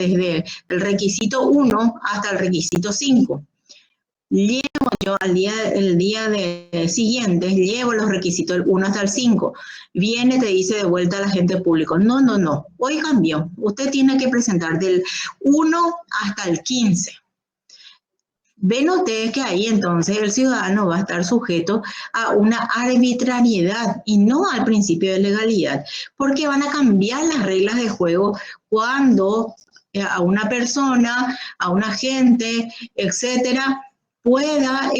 desde el requisito 1 hasta el requisito 5. Llevo yo el día siguiente, llevo los requisitos del 1 hasta el 5. Viene, te dice de vuelta al agente público, no, hoy cambió. Usted tiene que presentar del 1 hasta el 15. Ven ustedes que ahí entonces el ciudadano va a estar sujeto a una arbitrariedad y no al principio de legalidad, porque van a cambiar las reglas de juego cuando a una persona, a un agente, etcétera, pueda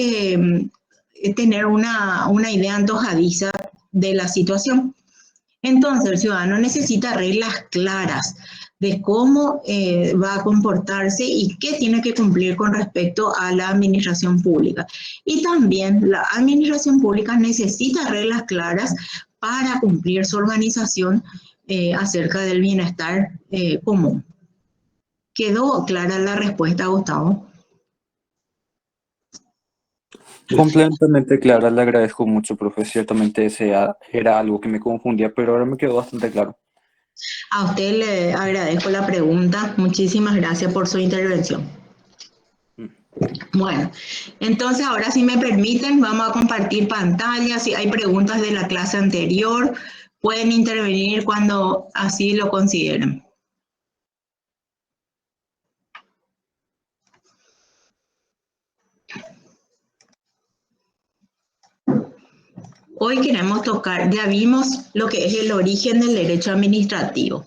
tener una idea antojadiza de la situación. Entonces, el ciudadano necesita reglas claras de cómo va a comportarse y qué tiene que cumplir con respecto a la administración pública. Y también la administración pública necesita reglas claras para cumplir su organización acerca del bienestar común. ¿Quedó clara la respuesta, Gustavo? Completamente clara, le agradezco mucho, profe. Ciertamente ese era algo que me confundía, pero ahora me quedó bastante claro. A usted le agradezco la pregunta. Muchísimas gracias por su intervención. Bueno, entonces ahora si me permiten, vamos a compartir pantalla. Si hay preguntas de la clase anterior, pueden intervenir cuando así lo consideren. Hoy queremos tocar, ya vimos lo que es el origen del derecho administrativo.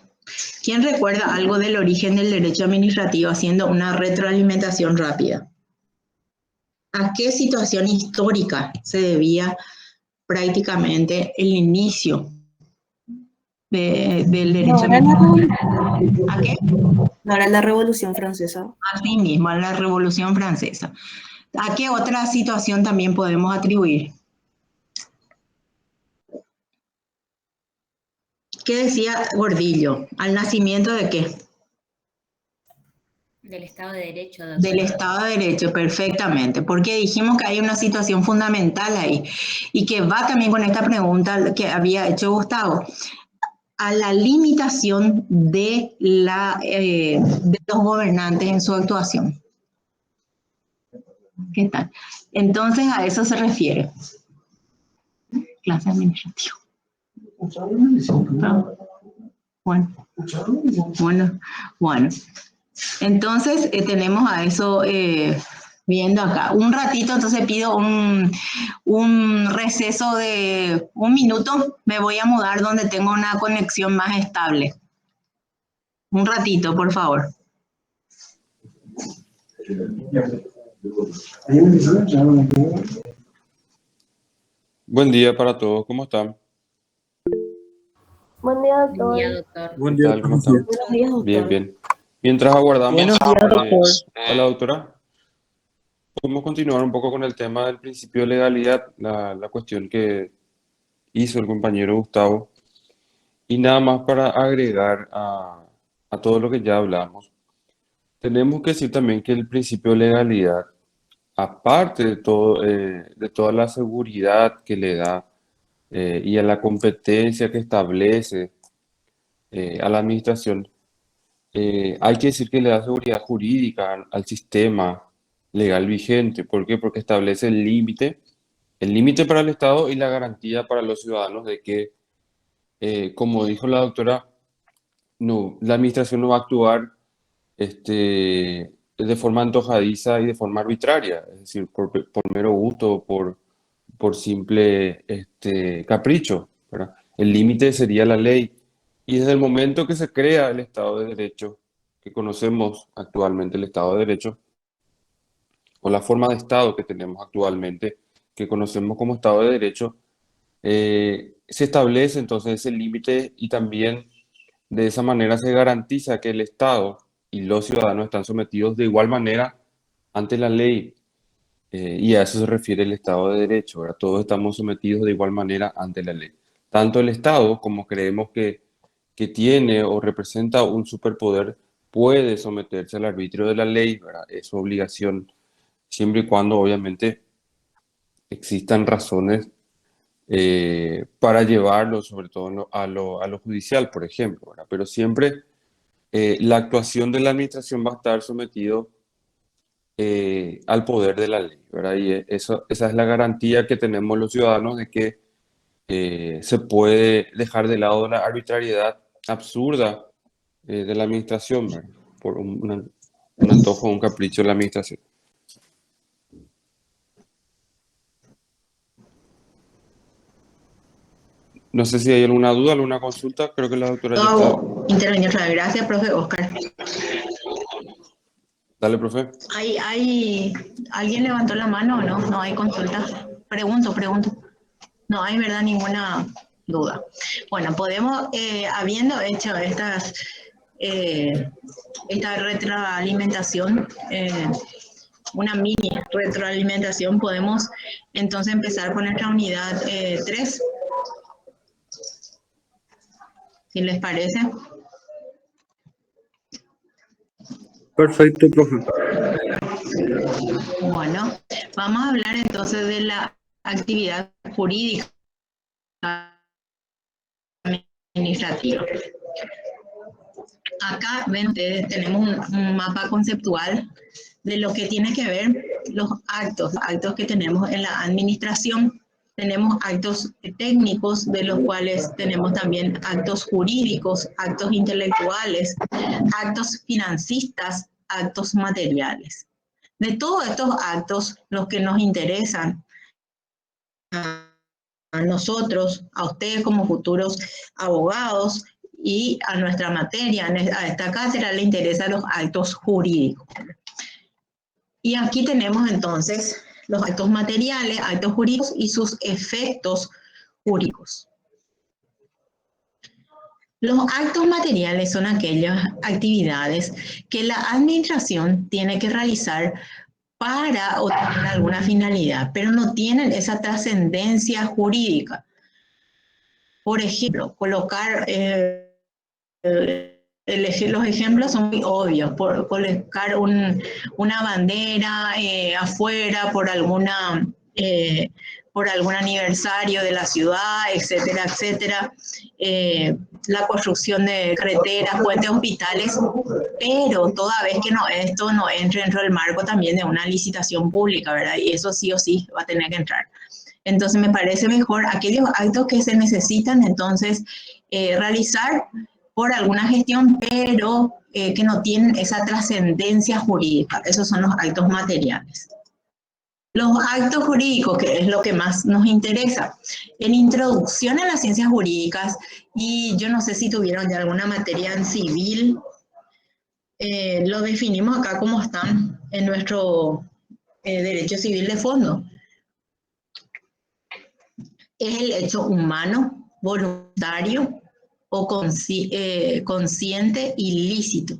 ¿Quién recuerda algo del origen del derecho administrativo haciendo una retroalimentación rápida? ¿A qué situación histórica se debía prácticamente el inicio del derecho administrativo? ¿A qué? Ahora la Revolución Francesa. Así mismo, a la Revolución Francesa. ¿A qué otra situación también podemos atribuir? ¿Qué decía Gordillo? ¿Al nacimiento de qué? Del Estado de Derecho. Doctor. Del Estado de Derecho, perfectamente, porque dijimos que hay una situación fundamental ahí y que va también con esta pregunta que había hecho Gustavo, a la limitación de los gobernantes en su actuación. ¿Qué tal? Entonces a eso se refiere. Clase administrativa. Bueno. Entonces tenemos a eso viendo acá. Un ratito, entonces pido un receso de 1 minuto. Me voy a mudar donde tengo una conexión más estable. Un ratito, por favor. Buen día para todos, ¿cómo están? Buen día, doctor. Buen día, doctor. Buen ¿Qué día, tal? ¿Cómo están? Buenos días, doctor. Bien, bien. Mientras aguardamos Buenos días, doctor. a la doctora, podemos continuar un poco con el tema del principio de legalidad, la cuestión que hizo el compañero Gustavo. Y nada más para agregar a todo lo que ya hablamos, tenemos que decir también que el principio de legalidad, aparte de todo, de toda la seguridad que le da y a la competencia que establece a la administración, hay que decir que le da seguridad jurídica al sistema legal vigente. ¿Por qué? Porque establece el límite para el Estado y la garantía para los ciudadanos de que, como dijo la doctora, no, la administración no va a actuar de forma antojadiza y de forma arbitraria, es decir, por mero gusto, por simple capricho, ¿verdad? El límite sería la ley. Y desde el momento que se crea el Estado de Derecho, que conocemos actualmente el Estado de Derecho, o la forma de Estado que tenemos actualmente, que conocemos como Estado de Derecho, se establece entonces ese límite y también de esa manera se garantiza que el Estado y los ciudadanos están sometidos de igual manera ante la ley. Y a eso se refiere el Estado de Derecho, ¿verdad? Todos estamos sometidos de igual manera ante la ley. Tanto el Estado, como creemos que tiene o representa un superpoder, puede someterse al arbitrio de la ley, ¿verdad? Es su obligación, siempre y cuando obviamente existan razones para llevarlo, sobre todo a lo judicial, por ejemplo, ¿verdad? Pero siempre la actuación de la administración va a estar sometido al poder de la ley, ¿verdad? Y esa es la garantía que tenemos los ciudadanos de que se puede dejar de lado la arbitrariedad absurda de la administración, ¿verdad? Por un antojo, un capricho de la administración. No sé si hay alguna duda, alguna consulta. Creo que la doctora ya está. Intervenir otra vez. Gracias, profe Oscar. Dale, profe. ¿Alguien levantó la mano o no? No hay consulta. Pregunto. No hay, ¿verdad? Ninguna duda. Bueno, podemos, habiendo hecho esta retroalimentación, una mini retroalimentación, podemos entonces empezar con nuestra unidad 3. Si les parece. Perfecto, profe. Bueno, vamos a hablar entonces de la actividad jurídica administrativa. Acá, ven ustedes, tenemos un mapa conceptual de lo que tiene que ver los actos que tenemos en la administración. Tenemos actos técnicos, de los cuales tenemos también actos jurídicos, actos intelectuales, actos financistas, actos materiales. De todos estos actos, los que nos interesan a nosotros, a ustedes como futuros abogados y a nuestra materia, a esta cátedra le interesan los actos jurídicos. Y aquí tenemos entonces los actos materiales, actos jurídicos y sus efectos jurídicos. Los actos materiales son aquellas actividades que la administración tiene que realizar para obtener alguna finalidad, pero no tienen esa trascendencia jurídica. Por ejemplo, colocar, los ejemplos son muy obvios, por colocar una bandera afuera por algún aniversario de la ciudad, etcétera, etcétera. La construcción de carreteras, puentes, hospitales, pero toda vez que esto no entre dentro del marco también de una licitación pública, ¿verdad? Y eso sí o sí va a tener que entrar. Entonces me parece mejor aquellos actos que se necesitan entonces realizar por alguna gestión, pero que no tienen esa trascendencia jurídica. Esos son los actos materiales. Los actos jurídicos, que es lo que más nos interesa. En introducción a las ciencias jurídicas, y yo no sé si tuvieron ya alguna materia en civil, lo definimos acá como están en nuestro derecho civil de fondo. Es el hecho humano, voluntario o consciente ilícito,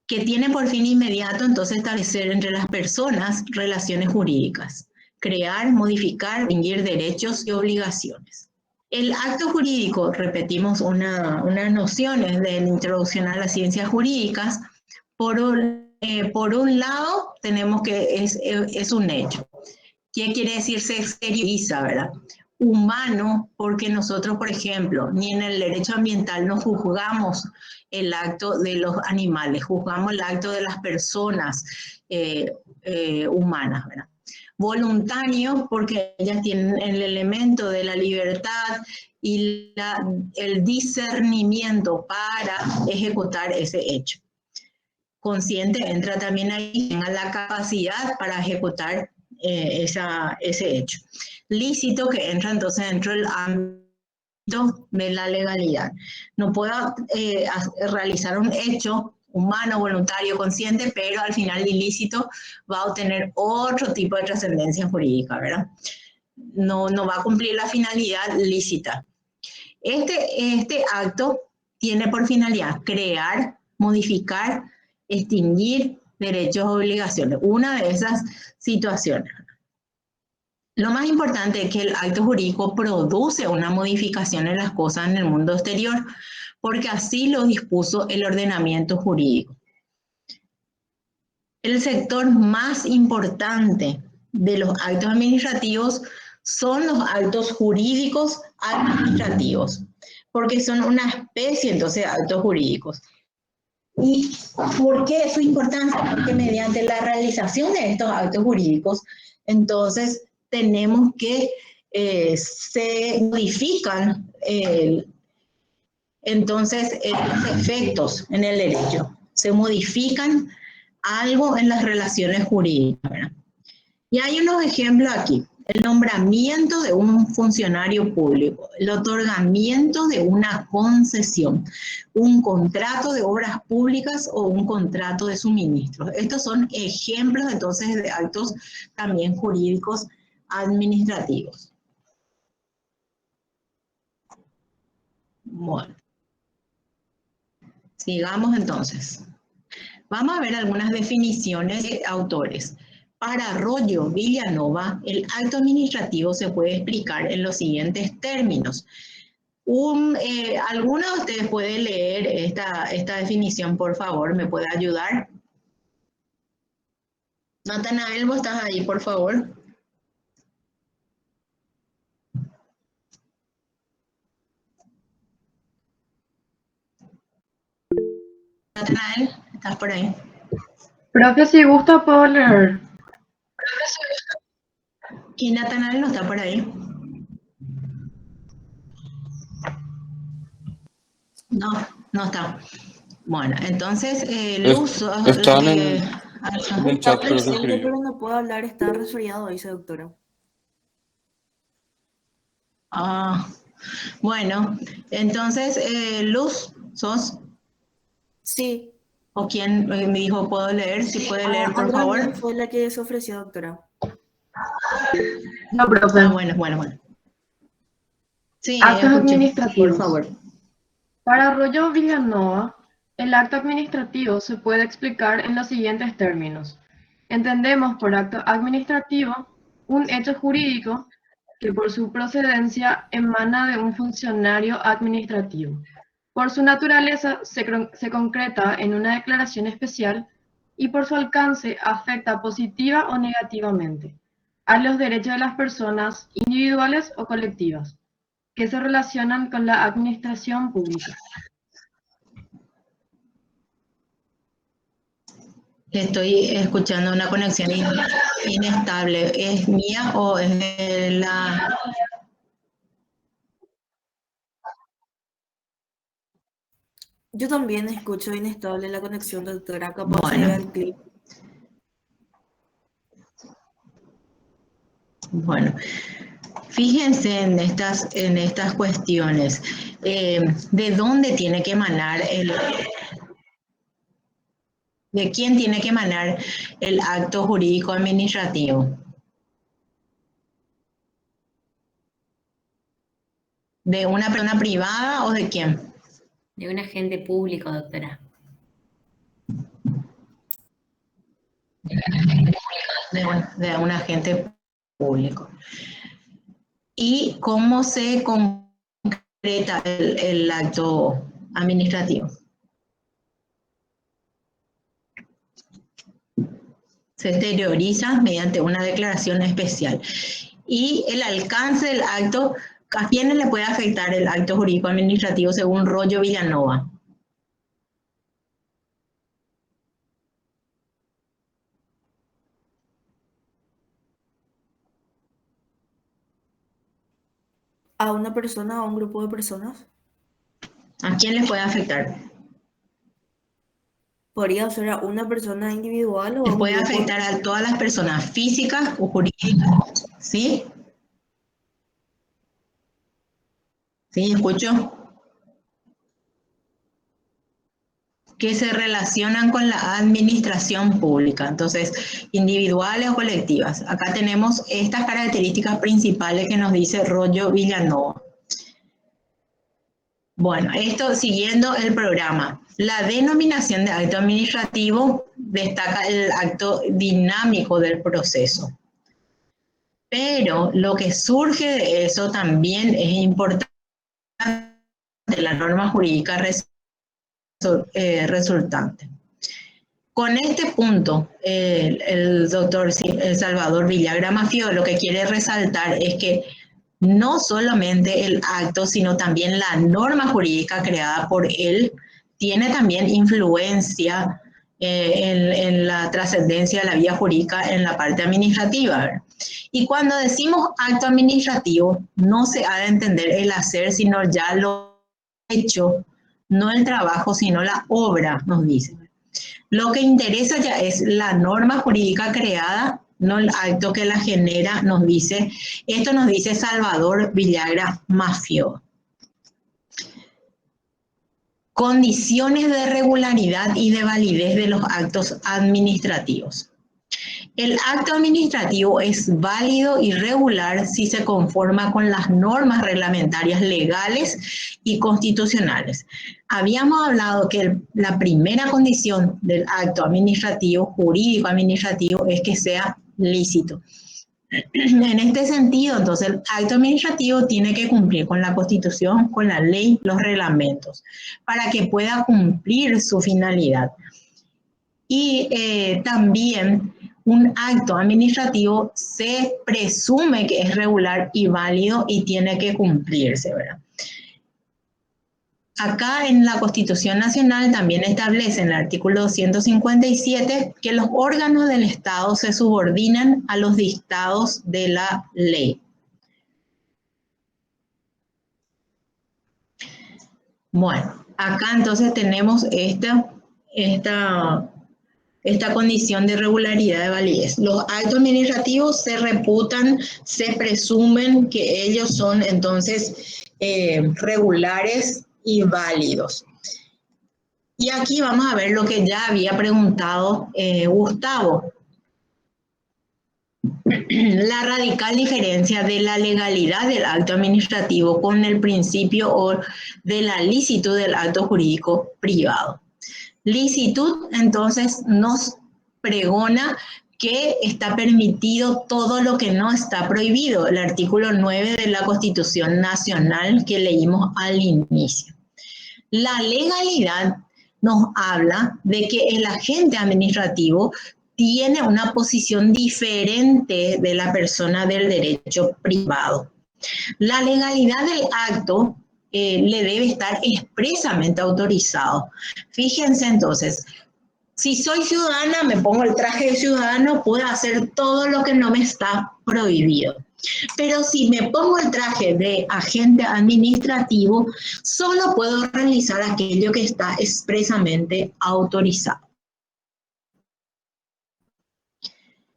que tiene por fin inmediato entonces establecer entre las personas relaciones jurídicas, crear, modificar, distinguir derechos y obligaciones. El acto jurídico, repetimos unas nociones de la introducción a las ciencias jurídicas. Por un lado, tenemos que es un hecho. ¿Qué quiere decir? Se exterioriza, ¿verdad? Humano, porque nosotros, por ejemplo, ni en el derecho ambiental no juzgamos el acto de los animales, juzgamos el acto de las personas humanas, ¿verdad? Voluntario, porque ellas tienen el elemento de la libertad y el discernimiento para ejecutar ese hecho. Consciente entra también ahí, tenga la capacidad para ejecutar ese hecho. Lícito, que entra entonces dentro del ámbito de la legalidad. No puedo realizar un hecho humano, voluntario, consciente, pero al final ilícito va a obtener otro tipo de trascendencia jurídica, ¿verdad? No va a cumplir la finalidad lícita. Este acto tiene por finalidad crear, modificar, extinguir derechos o obligaciones. Una de esas situaciones. Lo más importante es que el acto jurídico produce una modificación en las cosas en el mundo exterior, porque así lo dispuso el ordenamiento jurídico. El sector más importante de los actos administrativos son los actos jurídicos administrativos. porque son una especie entonces de actos jurídicos. ¿Y por qué es su importancia? Porque mediante la realización de estos actos jurídicos, entonces tenemos que se modifican entonces los efectos en el derecho, se modifican algo en las relaciones jurídicas, ¿verdad? Y hay unos ejemplos aquí. El nombramiento de un funcionario público, el otorgamiento de una concesión, un contrato de obras públicas o un contrato de suministro. Estos son ejemplos entonces de actos también jurídicos administrativos. Bueno, sigamos entonces. Vamos a ver algunas definiciones de autores. Para Arroyo Villanova, el acto administrativo se puede explicar en los siguientes términos. ¿Alguno de ustedes puede leer esta definición, por favor? ¿Me puede ayudar? Natanael, ¿vos estás ahí, por favor? Natanael, ¿estás por ahí? Profe, si gusta puedo leer. ¿Y Natanael no está por ahí? No, no está. Bueno, entonces, Luz... Están en el chat, pero se Presente, escribió. pero no puedo hablar, está resfriado, dice doctora. Bueno, entonces, Luz, ¿sos? Sí. ¿O quién me dijo puedo leer? Si puede leer, por Andrea favor. fue la que se ofreció, doctora. No, profe. Bueno. Sí, Actos escuché, administrativos. por favor. Para Arroyo Villanova, el acto administrativo se puede explicar en los siguientes términos. Entendemos por acto administrativo un hecho jurídico que por su procedencia emana de un funcionario administrativo. Por su naturaleza se concreta en una declaración especial y por su alcance afecta positiva o negativamente a los derechos de las personas individuales o colectivas que se relacionan con la administración pública. Estoy escuchando una conexión inestable. ¿Es mía o es de la...? Yo también escucho inestable la conexión, doctora. Capaz Bueno. sea el clip. Bueno, fíjense en estas cuestiones. ¿De dónde tiene que emanar de quién tiene que emanar el acto jurídico administrativo? ¿De una persona privada o de quién? De un agente público, doctora. De un agente público. ¿Y cómo se concreta el acto administrativo? Se exterioriza mediante una declaración especial. Y el alcance del acto, ¿a quiénes le puede afectar el acto jurídico administrativo según Rollo Villanova? ¿A una persona o a un grupo de personas? ¿A quién le puede afectar? ¿Podría ser a una persona individual o a Les un puede grupo? afectar a todas las personas físicas o jurídicas. ¿Sí? ¿Sí? ¿Escucho? Que se relacionan con la administración pública, entonces, individuales o colectivas. Acá tenemos estas características principales que nos dice Rollo Villanova. Bueno, esto siguiendo el programa. La denominación de acto administrativo destaca el acto dinámico del proceso. Pero lo que surge de eso también es importante, la norma jurídica resultante. Con este punto, el doctor Salvador Villagra Maffio lo que quiere resaltar es que no solamente el acto, sino también la norma jurídica creada por él tiene también influencia en la trascendencia de la vía jurídica en la parte administrativa, ¿verdad? Y cuando decimos acto administrativo, no se ha de entender el hacer, sino ya lo hecho, no el trabajo, sino la obra, nos dice. Lo que interesa ya es la norma jurídica creada, no el acto que la genera, nos dice. Esto nos dice Salvador Villagra Maffio. Condiciones de regularidad y de validez de los actos administrativos. El acto administrativo es válido y regular si se conforma con las normas reglamentarias legales y constitucionales. Habíamos hablado que la primera condición del acto administrativo, jurídico administrativo, es que sea lícito. En este sentido, entonces, el acto administrativo tiene que cumplir con la Constitución, con la ley, los reglamentos, para que pueda cumplir su finalidad. Y también un acto administrativo se presume que es regular y válido y tiene que cumplirse, ¿verdad? Acá en la Constitución Nacional también establece en el artículo 257 que los órganos del Estado se subordinan a los dictados de la ley. Bueno, acá entonces tenemos esta condición de regularidad de validez. Los actos administrativos se reputan, se presumen que ellos son entonces regulares y válidos. Y aquí vamos a ver lo que ya había preguntado Gustavo. La radical diferencia de la legalidad del acto administrativo con el principio o de la licitud del acto jurídico privado. Licitud, entonces, nos pregona que está permitido todo lo que no está prohibido. El artículo 9 de la Constitución Nacional que leímos al inicio. La legalidad nos habla de que el agente administrativo tiene una posición diferente de la persona del derecho privado. La legalidad del acto le debe estar expresamente autorizado. Fíjense entonces, si soy ciudadana, me pongo el traje de ciudadano, puedo hacer todo lo que no me está prohibido. Pero si me pongo el traje de agente administrativo, solo puedo realizar aquello que está expresamente autorizado.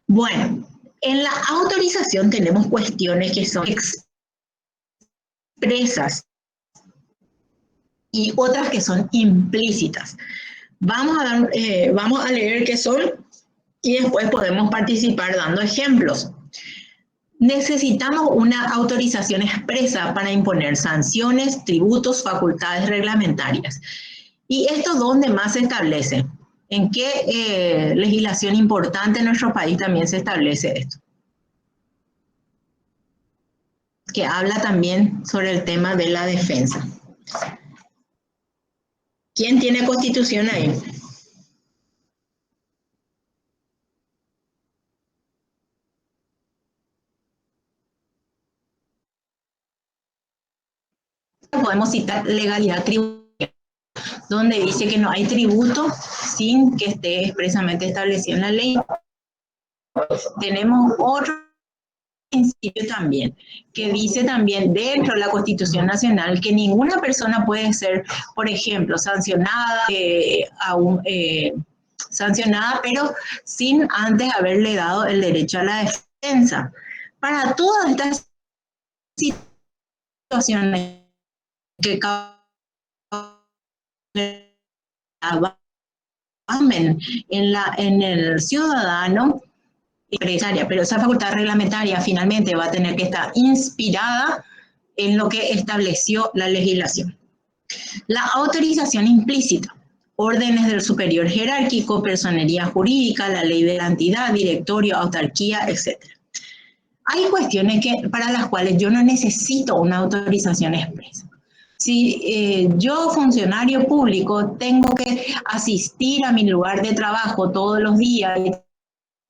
Bueno, en la autorización tenemos cuestiones que son expresas y otras que son implícitas. Vamos a leer qué son y después podemos participar dando ejemplos. Necesitamos una autorización expresa para imponer sanciones, tributos, facultades reglamentarias. ¿Y esto dónde más se establece? ¿En qué legislación importante en nuestro país también se establece esto? Que habla también sobre el tema de la defensa. ¿Quién tiene constitución ahí? Podemos citar legalidad tributaria, donde dice que no hay tributo sin que esté expresamente establecido en la ley. Tenemos otro principio también, que dice también dentro de la Constitución Nacional que ninguna persona puede ser, por ejemplo, sancionada, pero sin antes haberle dado el derecho a la defensa. Para todas estas situaciones que en el ciudadano empresaria, pero esa facultad reglamentaria finalmente va a tener que estar inspirada en lo que estableció la legislación. La autorización implícita, órdenes del superior jerárquico, personería jurídica, la ley de la entidad, directorio, autarquía, etc. Hay cuestiones para las cuales yo no necesito una autorización expresa. Si yo, funcionario público, tengo que asistir a mi lugar de trabajo todos los días y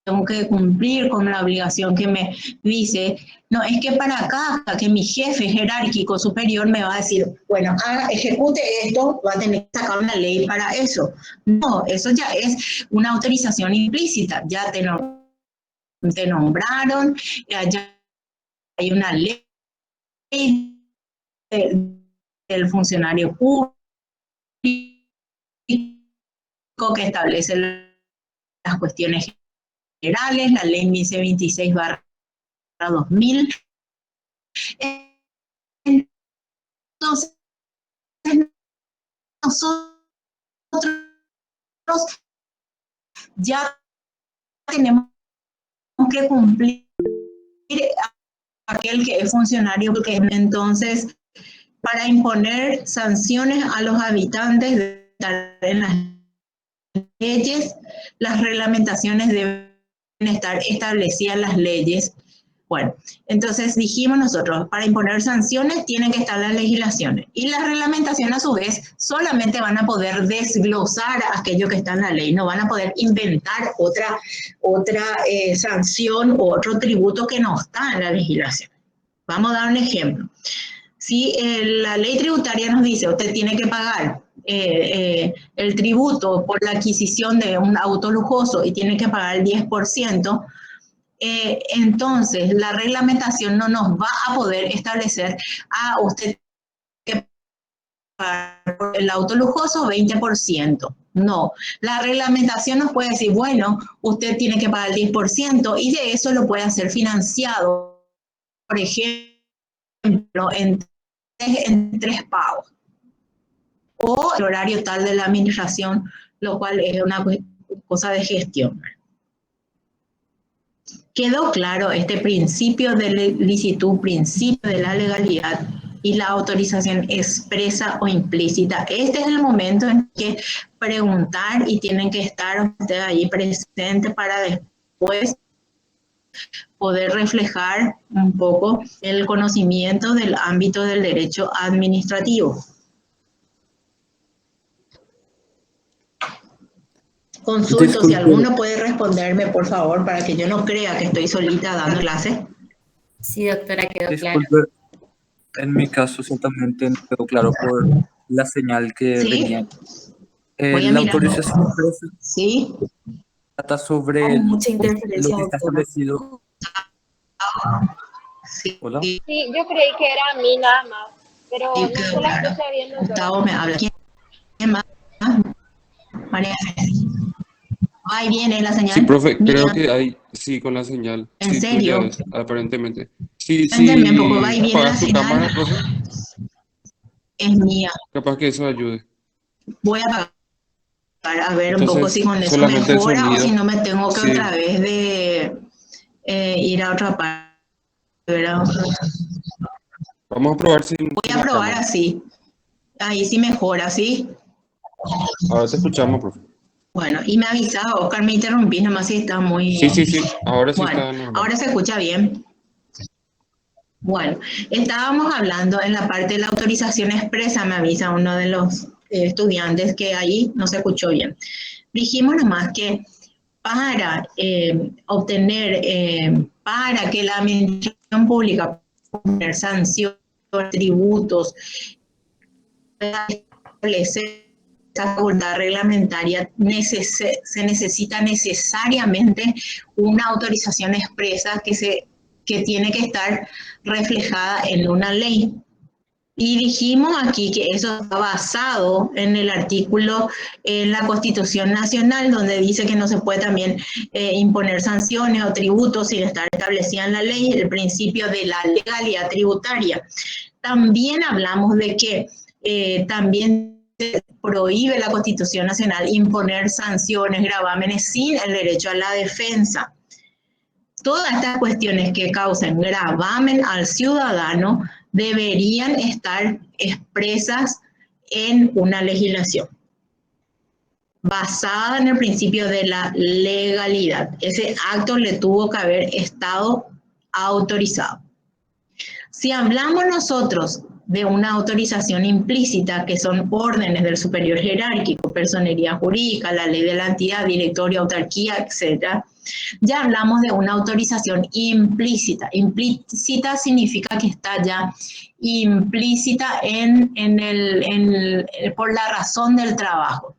tengo que cumplir con la obligación que me dice, no, es que para acá, que mi jefe jerárquico superior me va a decir, bueno, ejecute esto, va a tener que sacar una ley para eso. No, eso ya es una autorización implícita, ya te nombraron, ya hay una ley del funcionario público que establece las cuestiones generales, la ley 1126/2000. Entonces, nosotros ya tenemos que cumplir aquel que es funcionario, porque entonces, para imponer sanciones a los habitantes de estar en las leyes, las reglamentaciones deben estar establecidas en las leyes. Bueno, entonces dijimos nosotros, para imponer sanciones tienen que estar las legislaciones y las reglamentaciones a su vez solamente van a poder desglosar aquello que está en la ley, no van a poder inventar otra sanción o otro tributo que no está en la legislación. Vamos a dar un ejemplo. Si la ley tributaria nos dice, usted tiene que pagar el tributo por la adquisición de un auto lujoso y tiene que pagar el 10%, entonces la reglamentación no nos va a poder establecer usted que pagar por el auto lujoso 20%. No, la reglamentación nos puede decir, bueno, usted tiene que pagar el 10% y de eso lo puede hacer financiado, por ejemplo, en 3 pagos. O el horario tal de la administración, lo cual es una cosa de gestión. Quedó claro este principio de licitud, principio de la legalidad y la autorización expresa o implícita. Este es el momento en que preguntar y tienen que estar ustedes ahí presentes para después poder reflejar un poco el conocimiento del ámbito del derecho administrativo. Consulto Disculpe. si alguno puede responderme, por favor, para que yo no crea que estoy solita dando clase. Sí, doctora, quedó claro. Disculpe, en mi caso ciertamente no quedó claro por la señal que ¿Sí? venía. Voy a La mirar. autorización expresa ¿Sí? trata sobre Hay mucha lo interferencia, que está doctora. establecido. Sí. Hola. Sí, yo creí que era a mí nada más, pero Sí, no quedó se la claro. escucha bien, doctora. Gustavo me habla. ¿Quién más? María. Ahí viene la señal. Sí, profe, creo Mía. que hay, sí, con la señal. ¿En Sí, tuya serio? es, aparentemente. Sí, Cuéntenme un poco, va y sí, viene la apagas tu cámara, señal. profe, Es mía. capaz que eso ayude. Voy a apagar a ver un poco si Entonces, con eso solamente el mejora o si sonido. no me tengo que Sí, otra vez de ir a otra parte. ¿Verdad? vamos a probar sin Voy a la probar cámara. así. Ahí sí mejora, ¿sí? Ahora te escuchamos, profe. Bueno, y me avisaba, Oscar, me interrumpí, nomás si está muy... Sí, sí, sí, ahora sí Bueno, está normal. ahora se escucha bien. Bueno, estábamos hablando en la parte de la autorización expresa, me avisa uno de los estudiantes que ahí no se escuchó bien. Dijimos nomás que para obtener, para que la administración pública pueda poner sanciones, tributos, establecer esa facultad reglamentaria, se necesita necesariamente una autorización expresa que tiene que estar reflejada en una ley. Y dijimos aquí que eso está basado en el artículo en la Constitución Nacional, donde dice que no se puede también imponer sanciones o tributos sin estar establecida en la ley, el principio de la legalidad tributaria. También hablamos de que también se prohíbe la Constitución Nacional imponer sanciones, gravámenes sin el derecho a la defensa. Todas estas cuestiones que causan gravamen al ciudadano deberían estar expresas en una legislación basada en el principio de la legalidad. Ese acto le tuvo que haber estado autorizado. Si hablamos nosotros de una autorización implícita, que son órdenes del superior jerárquico, personería jurídica, la ley de la entidad, directorio, autarquía, etc., ya hablamos de una autorización implícita. Implícita significa que está ya implícita por la razón del trabajo.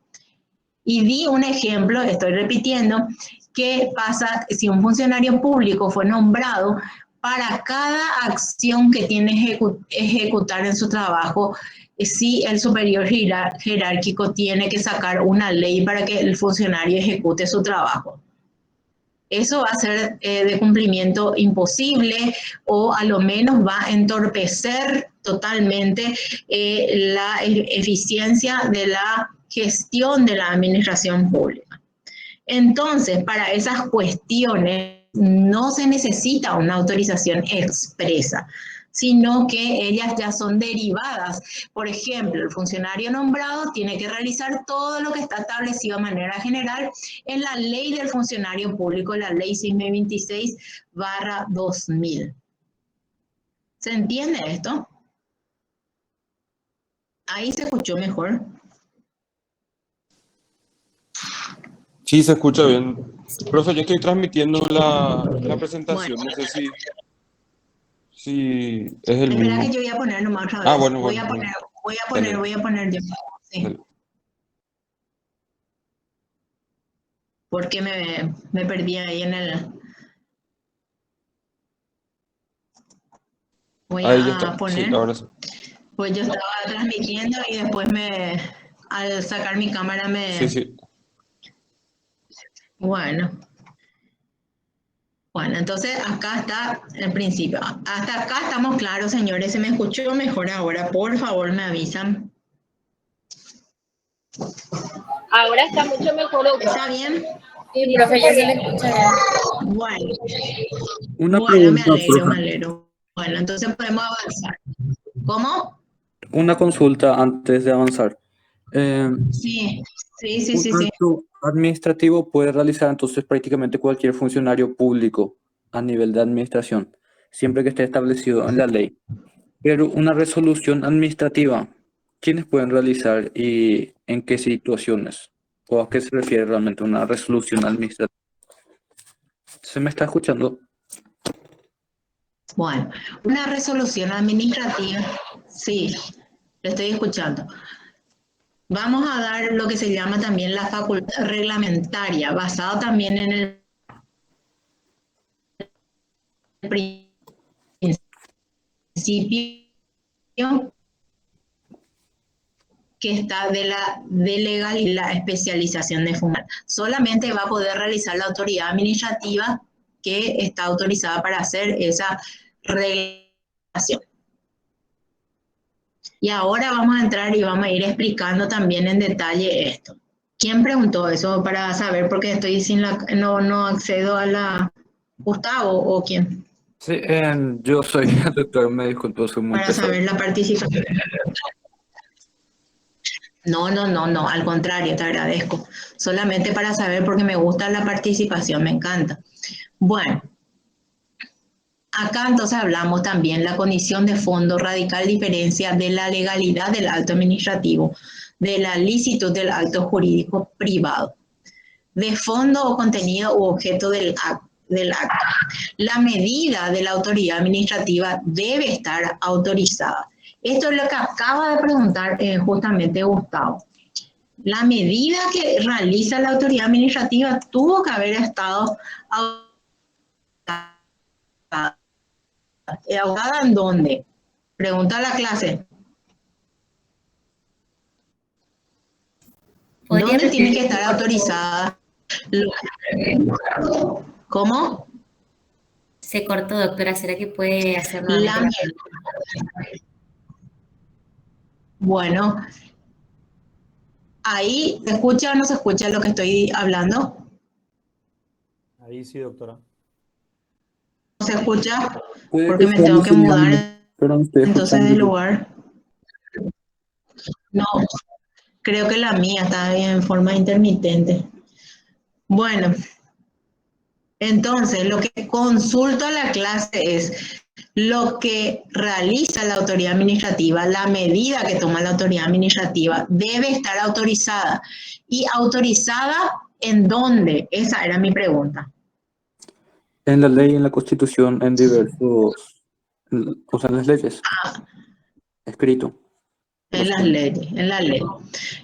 Y di un ejemplo, estoy repitiendo, qué pasa si un funcionario público fue nombrado para cada acción que tiene ejecutar en su trabajo. Si el superior jerárquico tiene que sacar una ley para que el funcionario ejecute su trabajo. Eso va a ser de cumplimiento imposible, o a lo menos va a entorpecer totalmente la eficiencia de la gestión de la administración pública. Entonces, para esas cuestiones no se necesita una autorización expresa, sino que ellas ya son derivadas. Por ejemplo, el funcionario nombrado tiene que realizar todo lo que está establecido de manera general en la ley del funcionario público, la ley 6.026/2000. ¿Se entiende esto? Ahí se escuchó mejor. Sí, se escucha bien. Profe, yo estoy transmitiendo la presentación. Bueno. No sé si es el Espera mismo. que yo voy a poner nomás otra vez. Ah, bueno, voy bueno, a poner yo. Sí. Dale. Porque me perdí ahí en el... Voy Ahí ya a está. Sí, poner, ahora sí. pues yo estaba transmitiendo y después al sacar mi cámara Sí. Bueno, entonces acá está el principio. Hasta acá estamos claros, señores. ¿Se me escuchó mejor ahora? Por favor, me avisan. Ahora está mucho mejor, doctora. ¿Está bien? Sí, profe, ya se le escucha bien. Bueno, Una me pregunta, alegro. profe. Bueno, entonces podemos avanzar. ¿Cómo? Una consulta antes de avanzar. Sí. Un acto administrativo puede realizar entonces prácticamente cualquier funcionario público a nivel de administración, siempre que esté establecido en la ley. Pero una resolución administrativa, ¿quiénes pueden realizar y en qué situaciones? ¿O a qué se refiere realmente una resolución administrativa? ¿Se me está escuchando? Bueno, una resolución administrativa, sí, lo estoy escuchando. Vamos a dar lo que se llama también la facultad reglamentaria, basado también en el principio que está de la legalidad y la especialización de funcionarios. Solamente va a poder realizar la autoridad administrativa que está autorizada para hacer esa reglamentación. Y ahora vamos a entrar y vamos a ir explicando también en detalle esto. ¿Quién preguntó eso para saber? Porque estoy no accedo a la... ¿Gustavo o quién? Sí, yo soy el doctor, me disculpo, soy muy Para pesado. saber la participación. No, al contrario, te agradezco. Solamente para saber, porque me gusta la participación, me encanta. Bueno, acá entonces hablamos también la condición de fondo, radical diferencia de la legalidad del acto administrativo, de la licitud del acto jurídico privado, de fondo o contenido u objeto del acto. La medida de la autoridad administrativa debe estar autorizada. Esto es lo que acaba de preguntar justamente Gustavo. La medida que realiza la autoridad administrativa tuvo que haber estado ¿ahogada en dónde? Pregunta a la clase. ¿Dónde tiene que estar autorizada? ¿Cómo? Se cortó, doctora. ¿Será que puede hacer La nuevamente? Bueno, ahí ¿se escucha o no se escucha lo que estoy hablando? Ahí sí, doctora. ¿No se escucha? Puede Porque que me sea tengo mi que señal, mudar pero no estoy entonces escuchando de yo. lugar. No, creo que la mía está en forma intermitente. Bueno, entonces lo que consulto a la clase es lo que realiza la autoridad administrativa, la medida que toma la autoridad administrativa, debe estar autorizada. ¿Y autorizada en dónde? Esa era mi pregunta. En la ley, en la Constitución, en diversos, o sea, en las leyes, escrito. En las leyes, en la ley.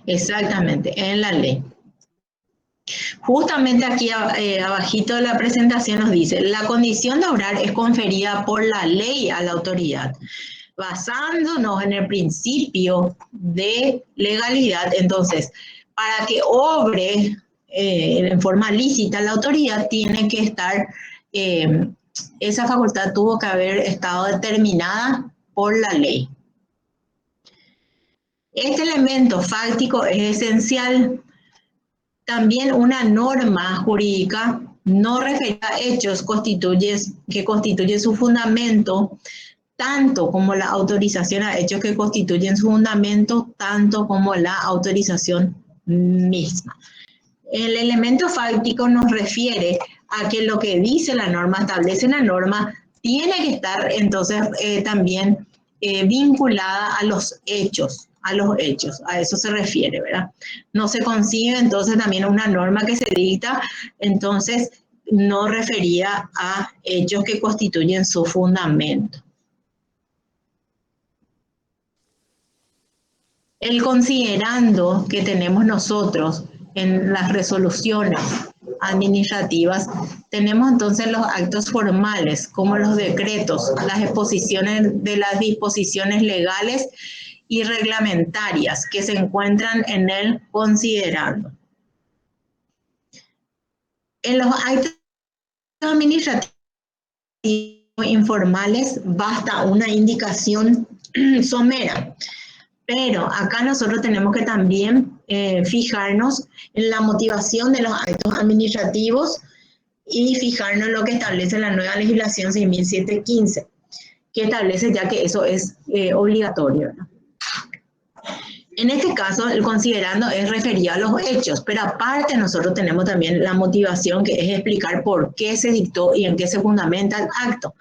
Exactamente, en la ley. Justamente aquí abajito de la presentación nos dice, la condición de obrar es conferida por la ley a la autoridad, basándonos en el principio de legalidad. Entonces, para que obre en forma lícita la autoridad, tiene que estar, esa facultad tuvo que haber estado determinada por la ley. Este elemento fáctico es esencial. También una norma jurídica no referida a hechos que constituye su fundamento, tanto como la autorización a hechos que constituyen su fundamento, tanto como la autorización misma. El elemento fáctico nos refiere a que lo que dice la norma, establece la norma, tiene que estar entonces también vinculada a los hechos, a eso se refiere, ¿verdad? No se concibe entonces también una norma que se dicta, entonces no referida a hechos que constituyen su fundamento. El considerando que tenemos nosotros en las resoluciones administrativas, tenemos entonces los actos formales, como los decretos, las exposiciones de las disposiciones legales y reglamentarias que se encuentran en el considerando. En los actos administrativos informales basta una indicación somera. Pero acá nosotros tenemos que también fijarnos en la motivación de los actos administrativos y fijarnos en lo que establece la nueva legislación 6.715, que establece ya que eso es obligatorio, ¿no? En este caso, el considerando es referido a los hechos, pero aparte nosotros tenemos también la motivación, que es explicar por qué se dictó y en qué se fundamenta el acto.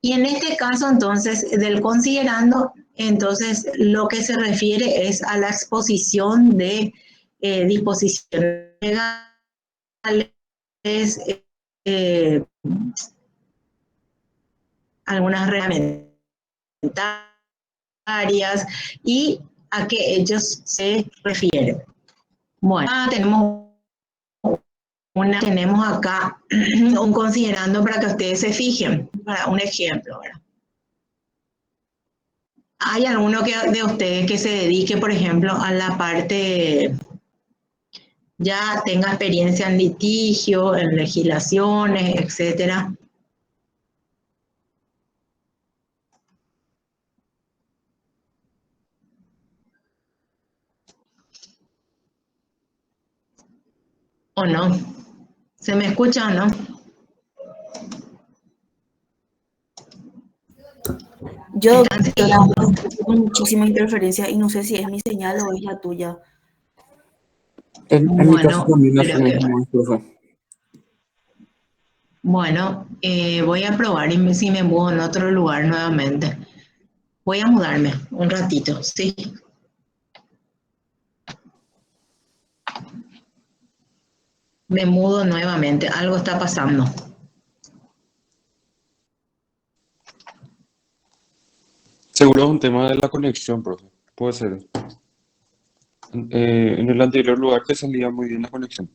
Y en este caso, entonces, del considerando, entonces, lo que se refiere es a la exposición de disposiciones legales, algunas reglamentarias y a qué ellos se refieren. Bueno, tenemos acá un considerando para que ustedes se fijen, para un ejemplo, ¿verdad? ¿Hay alguno de ustedes que se dedique, por ejemplo, a la parte, ya tenga experiencia en litigio, en legislaciones, etcétera? ¿O no? ¿Se me escucha o no? Yo, ¿Están doctora, siguiendo? escucho con muchísima interferencia y no sé si es mi señal o es la tuya. En mi caso Bueno, también es pero, lo mismo, profe. bueno, voy a probar y si me muevo en otro lugar nuevamente. Voy a mudarme un ratito, ¿sí? Me mudo nuevamente, algo está pasando. Seguro es un tema de la conexión, profe. Puede ser. En el anterior lugar te salía muy bien la conexión.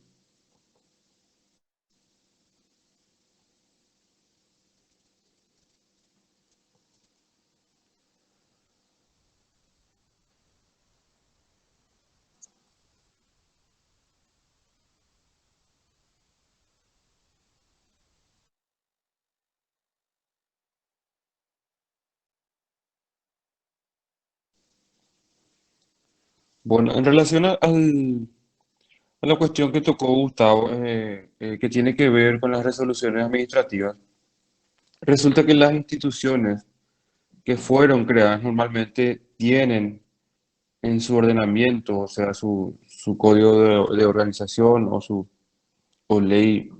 Bueno, en relación a la cuestión que tocó Gustavo, que tiene que ver con las resoluciones administrativas, resulta que las instituciones que fueron creadas normalmente tienen en su ordenamiento, o sea, su código de organización o ley,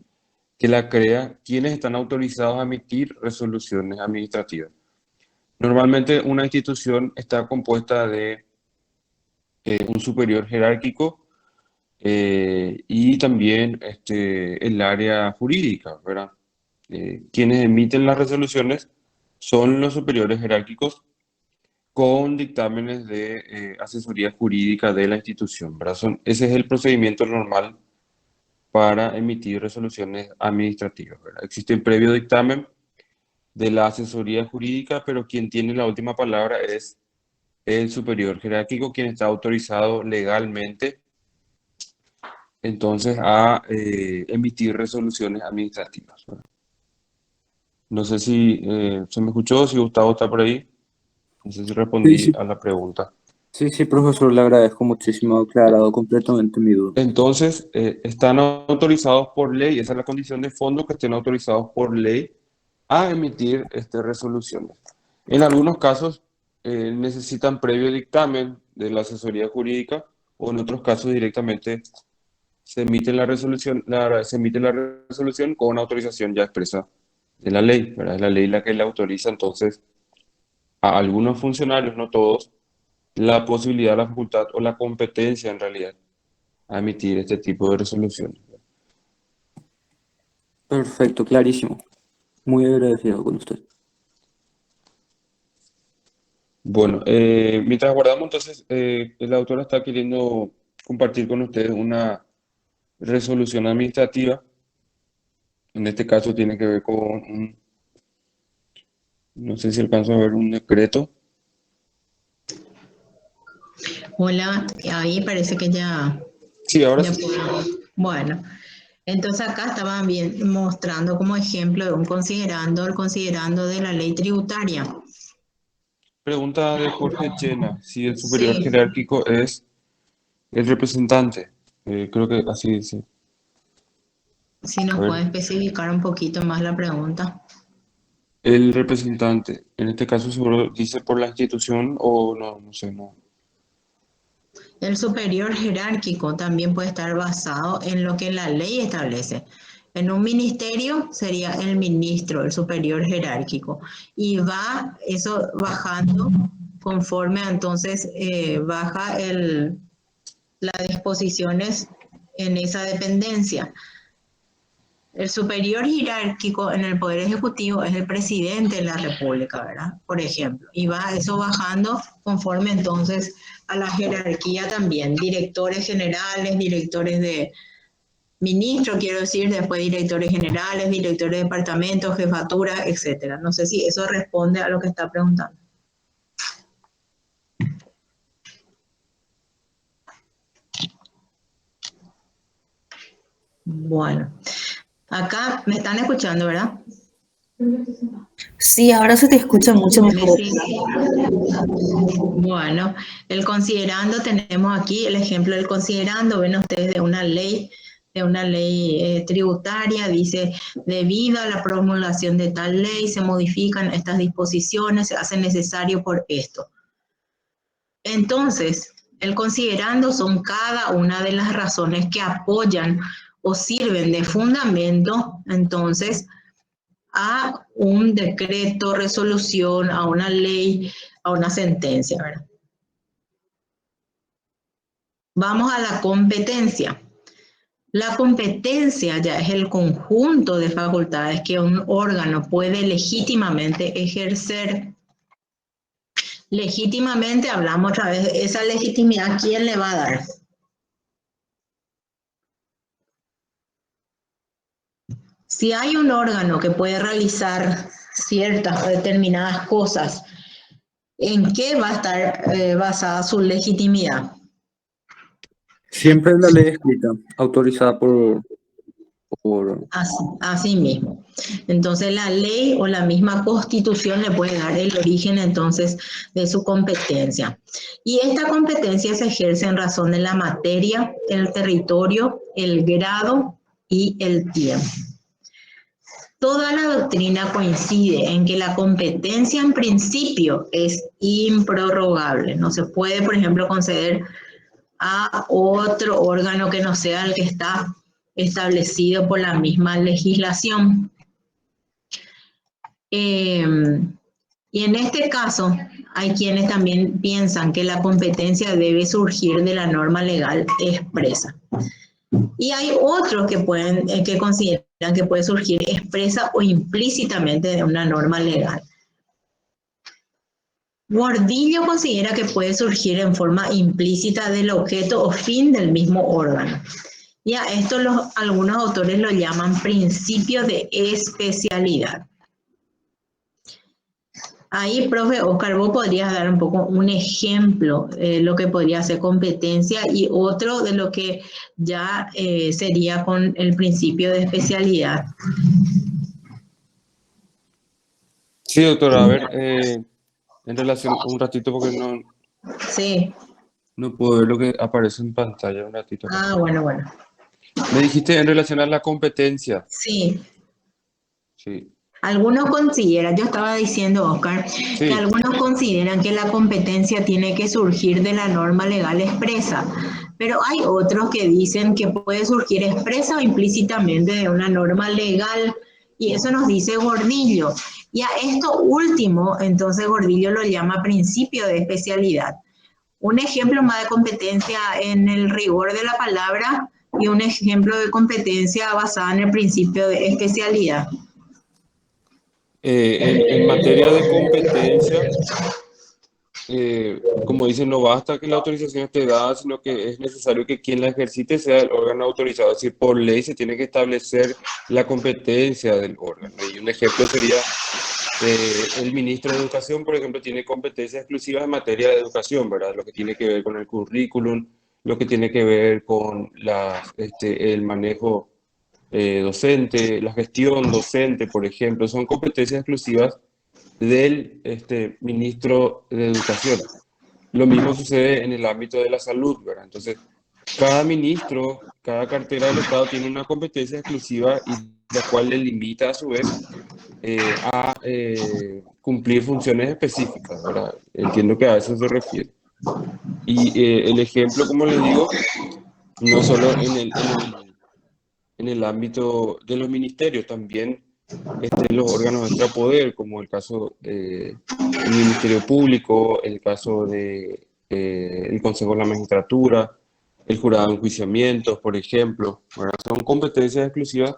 que la crea, quienes están autorizados a emitir resoluciones administrativas. Normalmente una institución está compuesta de un superior jerárquico y también el área jurídica, ¿verdad? Quienes emiten las resoluciones son los superiores jerárquicos con dictámenes de asesoría jurídica de la institución, ¿verdad? Ese es el procedimiento normal para emitir resoluciones administrativas, ¿verdad? Existe un previo dictamen de la asesoría jurídica, pero quien tiene la última palabra es el superior jerárquico, quien está autorizado legalmente entonces a emitir resoluciones administrativas, ¿verdad? No sé si se me escuchó, si Gustavo está por ahí. No sé si respondí Sí, sí. a la pregunta. Sí, sí, profesor, le agradezco muchísimo, ha aclarado completamente mi duda. Entonces, están autorizados por ley, esa es la condición de fondo, que estén autorizados por ley a emitir resoluciones. En algunos casos necesitan previo dictamen de la asesoría jurídica o en otros casos directamente se emite la resolución, se emite la resolución con una autorización ya expresa de la ley, ¿verdad? Es la ley la que le autoriza entonces a algunos funcionarios, no todos, la posibilidad, la facultad o la competencia en realidad a emitir este tipo de resoluciones. Perfecto, clarísimo. Muy agradecido con usted. Bueno, mientras guardamos entonces, la autora está queriendo compartir con ustedes una resolución administrativa. En este caso tiene que ver con no sé si alcanzo a ver un decreto. Hola, ahí parece que ya, Sí, ahora ya sí. puedo. Bueno, entonces acá estaban bien mostrando como ejemplo de un considerando, el considerando de la ley tributaria. Pregunta de Jorge Chena, si el superior Sí, jerárquico es el representante. Creo que así dice. si A nos puede ver, especificar un poquito más la pregunta. el representante, en este caso seguro dice por la institución o no, no sé, no. El superior jerárquico también puede estar basado en lo que la ley establece. En un ministerio sería el ministro, el superior jerárquico, y va eso bajando conforme entonces baja las disposiciones en esa dependencia. El superior jerárquico en el Poder Ejecutivo es el presidente de la República, ¿verdad? Por ejemplo, y va eso bajando conforme entonces a la jerarquía también, directores generales, directores de ministros, quiero decir, después directores generales, directores de departamentos, jefatura, etcétera. No sé si eso responde a lo que está preguntando. Bueno, acá me están escuchando, ¿verdad? Sí, ahora se te escucha mucho mejor. Bueno, el considerando, tenemos aquí el ejemplo del considerando, ven ustedes de una ley tributaria, dice, debido a la promulgación de tal ley se modifican estas disposiciones, se hace necesario por esto. Entonces, el considerando son cada una de las razones que apoyan o sirven de fundamento, entonces, a un decreto, resolución, a una ley, a una sentencia, ¿verdad? Vamos a la competencia. La competencia ya es el conjunto de facultades que un órgano puede legítimamente ejercer. Legítimamente hablamos otra vez de esa legitimidad, ¿quién le va a dar? Si hay un órgano que puede realizar ciertas o determinadas cosas, ¿en qué va a estar basada su legitimidad? Siempre en la ley escrita, autorizada por Así mismo. Entonces la ley o la misma constitución le puede dar el origen entonces de su competencia. Y esta competencia se ejerce en razón de la materia, el territorio, el grado y el tiempo. Toda la doctrina coincide en que la competencia en principio es improrrogable. No se puede, por ejemplo, conceder a otro órgano que no sea el que está establecido por la misma legislación. Y en este caso, hay quienes también piensan que la competencia debe surgir de la norma legal expresa. Y hay otros que consideran que puede surgir expresa o implícitamente de una norma legal. Gordillo considera que puede surgir en forma implícita del objeto o fin del mismo órgano. Y a esto algunos autores lo llaman principio de especialidad. Ahí, profe Oscar, vos podrías dar un poco un ejemplo de lo que podría ser competencia y otro de lo que ya sería con el principio de especialidad. Sí, doctora, a ver, en relación, un ratito porque Sí. no puedo ver lo que aparece en pantalla, un ratito. Ah, bueno. Me dijiste en relación a la competencia. Sí. Sí, Algunos consideran, yo estaba diciendo, Oscar, que sí, algunos consideran que la competencia tiene que surgir de la norma legal expresa, pero hay otros que dicen que puede surgir expresa o implícitamente de una norma legal, y eso nos dice Gordillo. Y a esto último, entonces Gordillo lo llama principio de especialidad. Un ejemplo más de competencia en el rigor de la palabra y un ejemplo de competencia basada en el principio de especialidad. en materia de competencia, como dicen, no basta que la autorización esté dada, sino que es necesario que quien la ejercite sea el órgano autorizado. Es decir, por ley se tiene que establecer la competencia del órgano. Y un ejemplo sería el ministro de Educación, por ejemplo, tiene competencias exclusivas en materia de educación, ¿verdad? Lo que tiene que ver con el currículum, lo que tiene que ver con el manejo docente, la gestión docente, por ejemplo, son competencias exclusivas del ministro de Educación. Lo mismo sucede en el ámbito de la salud, ¿verdad? Entonces, cada ministro, cada cartera del Estado tiene una competencia exclusiva y la cual le limita a su vez a cumplir funciones específicas, ¿verdad? Entiendo que a eso se refiere. Y el ejemplo, como les digo, no solo en el ámbito de los ministerios, también los órganos de extrapoder, como el caso del Ministerio Público, el caso de el Consejo de la Magistratura, el jurado de enjuiciamientos, por ejemplo, ¿verdad? Son competencias exclusivas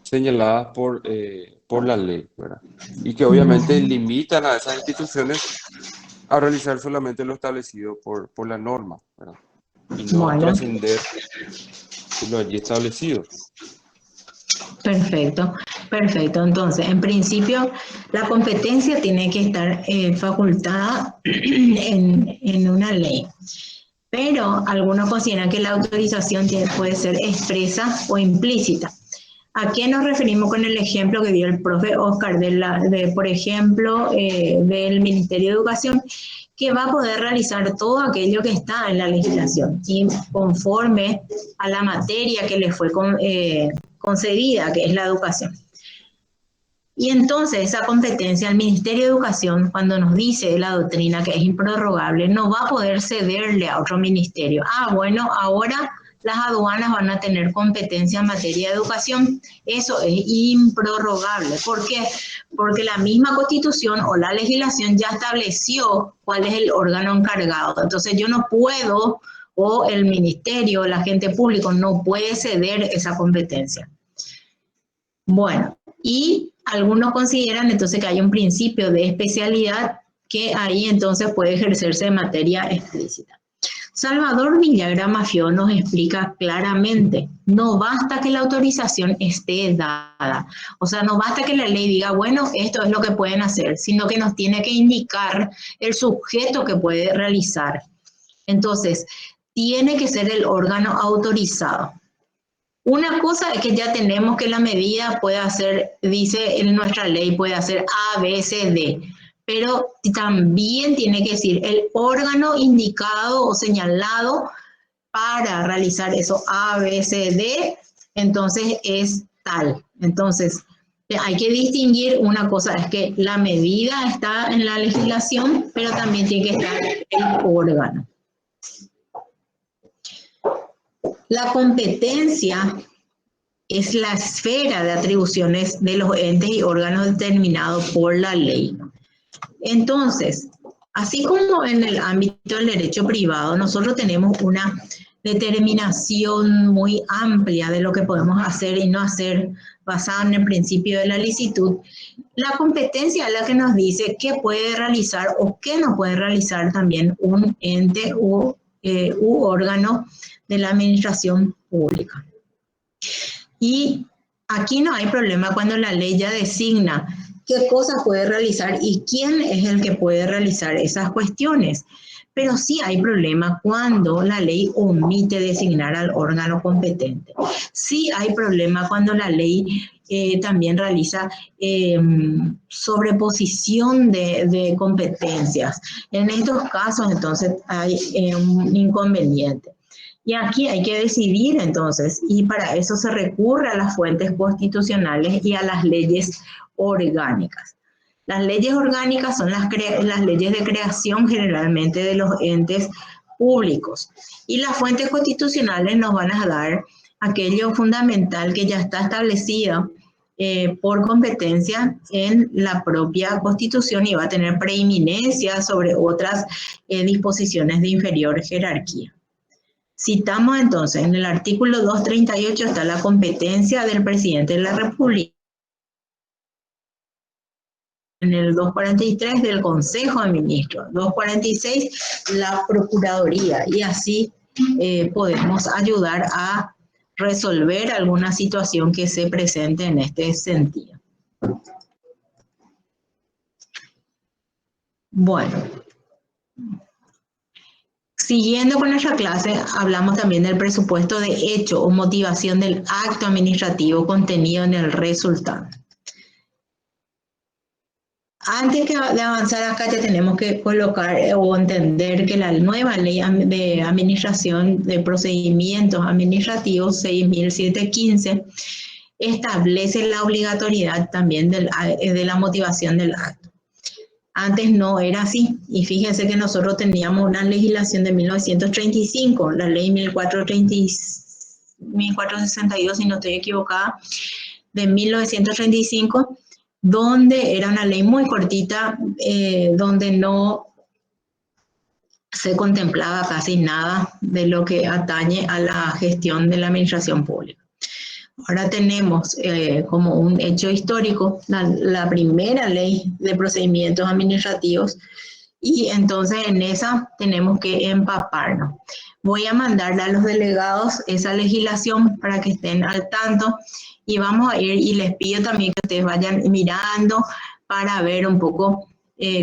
señaladas por la ley, ¿verdad? Y que obviamente limitan a esas instituciones a realizar solamente lo establecido por la norma, ¿verdad? Y no Bueno. trascender lo allí establecido. Perfecto. Entonces, en principio, la competencia tiene que estar facultada en una ley. Pero algunos consideran que la autorización puede ser expresa o implícita. ¿A qué nos referimos con el ejemplo que dio el profe Oscar, por ejemplo, del Ministerio de Educación, que va a poder realizar todo aquello que está en la legislación y conforme a la materia que le fue concedida, que es la educación? Y entonces esa competencia al Ministerio de Educación, cuando nos dice la doctrina que es improrrogable, no va a poder cederle a otro ministerio. Bueno, ahora las aduanas van a tener competencia en materia de educación. Eso es improrrogable. ¿Por qué? Porque la misma Constitución o la legislación ya estableció cuál es el órgano encargado. Entonces yo no puedo, o el ministerio, el agente público, no puede ceder esa competencia. Bueno, y algunos consideran entonces que hay un principio de especialidad que ahí entonces puede ejercerse de materia explícita. Salvador Villagra Mafió nos explica claramente, no basta que la autorización esté dada, o sea, no basta que la ley diga, bueno, esto es lo que pueden hacer, sino que nos tiene que indicar el sujeto que puede realizar. Entonces, tiene que ser el órgano autorizado. Una cosa es que ya tenemos que la medida puede hacer, dice en nuestra ley, puede hacer A, B, C, D, pero también tiene que decir el órgano indicado o señalado para realizar eso A, B, C, D, entonces es tal. Entonces, hay que distinguir una cosa, es que la medida está en la legislación, pero también tiene que estar el órgano. La competencia es la esfera de atribuciones de los entes y órganos determinados por la ley. Entonces, así como en el ámbito del derecho privado, nosotros tenemos una determinación muy amplia de lo que podemos hacer y no hacer basada en el principio de la licitud. La competencia es la que nos dice qué puede realizar o qué no puede realizar también un ente u órgano de la administración pública. Y aquí no hay problema cuando la ley ya designa qué cosas puede realizar y quién es el que puede realizar esas cuestiones. Pero sí hay problema cuando la ley omite designar al órgano competente. Sí hay problema cuando la ley también realiza sobreposición de competencias. En estos casos, entonces, hay un inconveniente. Y aquí hay que decidir, entonces, y para eso se recurre a las fuentes constitucionales y a las leyes orgánicas. Las leyes orgánicas son las leyes de creación generalmente de los entes públicos. Y las fuentes constitucionales nos van a dar aquello fundamental que ya está establecido por competencia en la propia Constitución y va a tener preeminencia sobre otras disposiciones de inferior jerarquía. Citamos entonces, en el artículo 238 está la competencia del presidente de la República. En el 243 del Consejo de Ministros, 246 la Procuraduría, y así podemos ayudar a resolver alguna situación que se presente en este sentido. Bueno, siguiendo con nuestra clase, hablamos también del presupuesto de hecho o motivación del acto administrativo contenido en el resultado. Antes de avanzar acá ya tenemos que colocar o entender que la nueva ley de administración de procedimientos administrativos 6.715 establece la obligatoriedad también de la motivación del acto. Antes no era así, y fíjense que nosotros teníamos una legislación de 1935, la ley 1462, si no estoy equivocada, de 1935, donde era una ley muy cortita, donde no se contemplaba casi nada de lo que atañe a la gestión de la administración pública. Ahora tenemos como un hecho histórico la primera ley de procedimientos administrativos y entonces en esa tenemos que empaparnos. Voy a mandarle a los delegados esa legislación para que estén al tanto y vamos a ir, y les pido también que ustedes vayan mirando para ver un poco